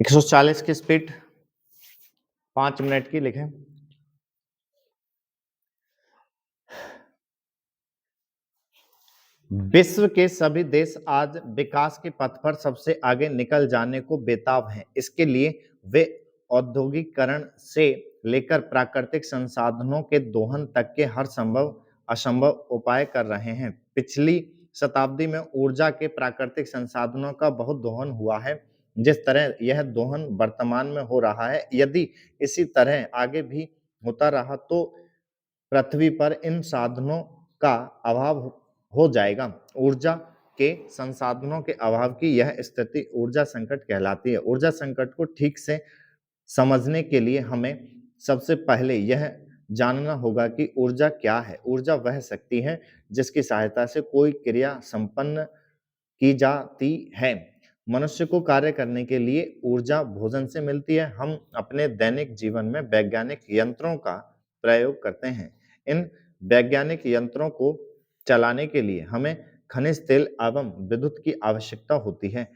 140 की speed 5 minute की लिखें। विश्व के सभी देश आज विकास के पथ पर सबसे आगे निकल जाने को बेताब हैं। इसके लिए वे औद्योगिकरण से लेकर प्राकृतिक संसाधनों के दोहन तक के हर संभव असंभव उपाय कर रहे हैं। पिछली शताब्दी में ऊर्जा के प्राकृतिक संसाधनों का बहुत दोहन हुआ है। जिस तरह यह दोहन वर्तमान में हो रहा है, यदि इसी तरह आगे भी होता रहा तो पृथ्वी पर इन साधनों का अभाव हो जाएगा। ऊर्जा के संसाधनों के अभाव की यह स्थिति ऊर्जा संकट कहलाती है। ऊर्जा संकट को ठीक से समझने के लिए हमें सबसे पहले यह जानना होगा कि ऊर्जा क्या है। ऊर्जा वह शक्ति है जिसकी सहायता से कोई क्रिया संपन्न की जाती है। मनुष्य को कार्य करने के लिए ऊर्जा भोजन से मिलती है। हम अपने दैनिक जीवन में वैज्ञानिक यंत्रों का प्रयोग करते हैं। इन वैज्ञानिक यंत्रों को चलाने के लिए हमें खनिज तेल एवं विद्युत की आवश्यकता होती है।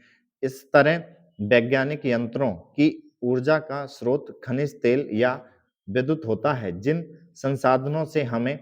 इस तरह वैज्ञानिक यंत्रों की ऊर्जा का स्रोत खनिज तेल या विद्युत होता है। जिन संसाधनों से हमें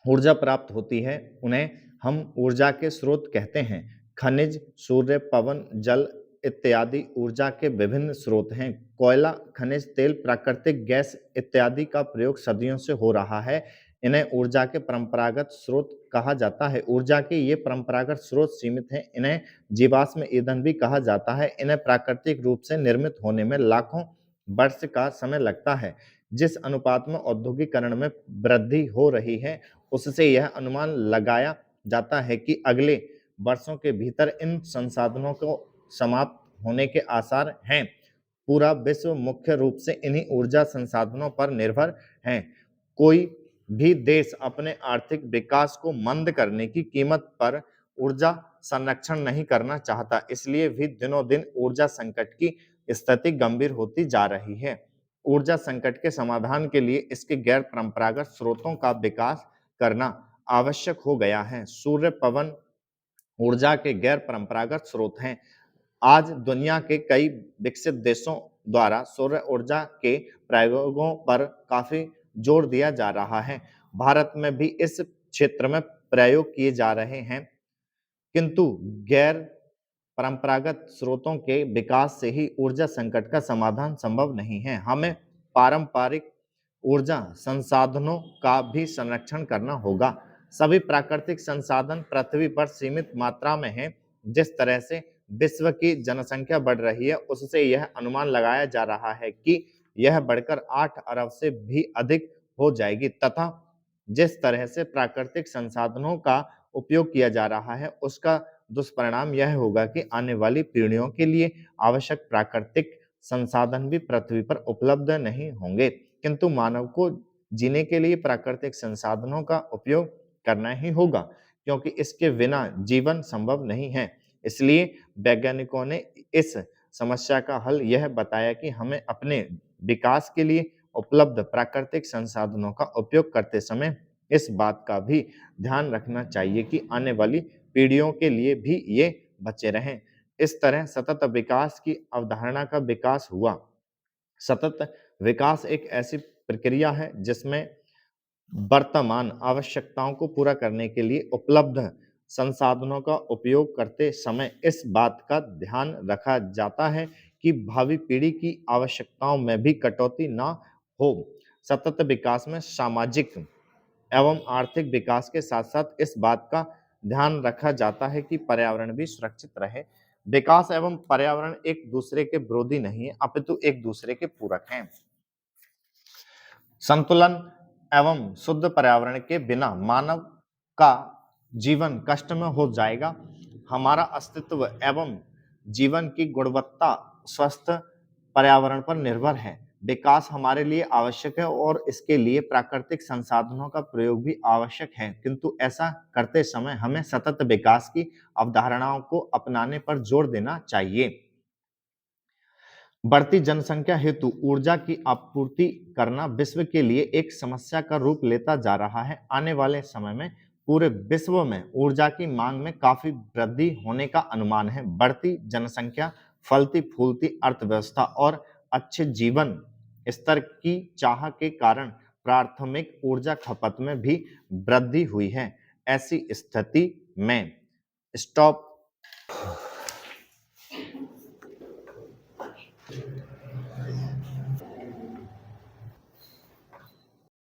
ऊर्जा प्राप्त होती है उन्हें हम ऊर्जा के स्रोत कहते हैं। खनिज, सूर्य, पवन, जल इत्यादि ऊर्जा के विभिन्न स्रोत हैं। कोयला, खनिज तेल, प्राकृतिक गैस इत्यादि का प्रयोग सदियों से हो रहा है। इन्हें ऊर्जा के परंपरागत स्रोत कहा जाता है। ऊर्जा के ये परंपरागत स्रोत सीमित हैं। इन्हें जीवाश्म ईंधन भी कहा जाता है। इन्हें प्राकृतिक रूप से निर्मित होने में लाखों वर्ष का समय लगता है। जिस अनुपात में औद्योगिकरण में वृद्धि हो रही है, उससे यह अनुमान लगाया जाता है कि अगले वर्षों के भीतर इन संसाधनों को समाप्त होने के आसार हैं। पूरा विश्व मुख्य रूप से इन्हीं ऊर्जा संसाधनों पर निर्भर है। कोई भी देश अपने आर्थिक विकास को मंद करने की कीमत पर ऊर्जा संरक्षण नहीं करना चाहता। इसलिए भी दिनों दिन ऊर्जा संकट की स्थिति गंभीर होती जा रही है। ऊर्जा संकट के समाधान के लिए इसके गैर परंपरागत स्रोतों का विकास करना आवश्यक हो गया है। सूर्य, पवन ऊर्जा के गैर परंपरागत स्रोत हैं। आज दुनिया के कई विकसित देशों द्वारा सौर ऊर्जा के प्रयोगों पर काफी जोर दिया जा रहा है। भारत में भी इस क्षेत्र में प्रयोग किए जा रहे हैं, किंतु गैर परंपरागत स्रोतों के विकास से ही ऊर्जा संकट का समाधान संभव नहीं है। हमें पारंपरिक ऊर्जा संसाधनों का भी संरक्षण करना होगा। सभी प्राकृतिक संसाधन पृथ्वी पर सीमित मात्रा में हैं। जिस तरह से विश्व की जनसंख्या बढ़ रही है, उससे यह अनुमान लगाया जा रहा है कि यह बढ़कर 8 अरब से भी अधिक हो जाएगी तथा जिस तरह से प्राकृतिक संसाधनों का उपयोग किया जा रहा है, उसका दुष्परिणाम यह होगा कि आने वाली पीढ़ियों के लिए आवश्यक प्राकृतिक संसाधन भी पृथ्वी पर उपलब्ध नहीं होंगे। किंतु मानव को जीने के लिए प्राकृतिक संसाधनों का उपयोग करना ही होगा, क्योंकि इसके बिना जीवन संभव नहीं है। इसलिए वैज्ञानिकों ने इस समस्या का हल यह बताया कि हमें अपने विकास के लिए उपलब्ध प्राकृतिक संसाधनों का उपयोग करते समय इस बात का भी ध्यान रखना चाहिए कि आने वाली पीढ़ियों के लिए भी ये बचे रहें। इस तरह सतत विकास की अवधारणा का विकास हुआ। सतत विकास एक ऐसी प्रक्रिया है जिसमें वर्तमान आवश्यकताओं को पूरा करने के लिए उपलब्ध संसाधनों का उपयोग करते समय इस बात का ध्यान रखा जाता है कि भावी पीढ़ी की आवश्यकताओं में भी कटौती ना हो। सतत विकास में सामाजिक एवं आर्थिक विकास के साथ साथ इस बात का ध्यान रखा जाता है कि पर्यावरण भी सुरक्षित रहे। विकास एवं पर्यावरण एक दूसरे के विरोधी नहीं है, अपितु एक दूसरे के पूरक हैं। संतुलन एवं शुद्ध पर्यावरण के बिना मानव का जीवन कष्ट में हो जाएगा। हमारा अस्तित्व एवं जीवन की गुणवत्ता स्वस्थ पर्यावरण पर निर्भर है। विकास हमारे लिए आवश्यक है और इसके लिए प्राकृतिक संसाधनों का प्रयोग भी आवश्यक है, किंतु ऐसा करते समय हमें सतत विकास की अवधारणाओं को अपनाने पर जोर देना चाहिए। बढ़ती जनसंख्या हेतु ऊर्जा की आपूर्ति करना विश्व के लिए एक समस्या का रूप लेता जा रहा है। आने वाले समय में पूरे विश्व में ऊर्जा की मांग में काफी वृद्धि होने का अनुमान है। बढ़ती जनसंख्या फलती-फूलती अर्थव्यवस्था और अच्छे जीवन स्तर की चाह के कारण प्राथमिक ऊर्जा खपत में भी वृद्धि हुई है। ऐसी स्थिति में स्टॉप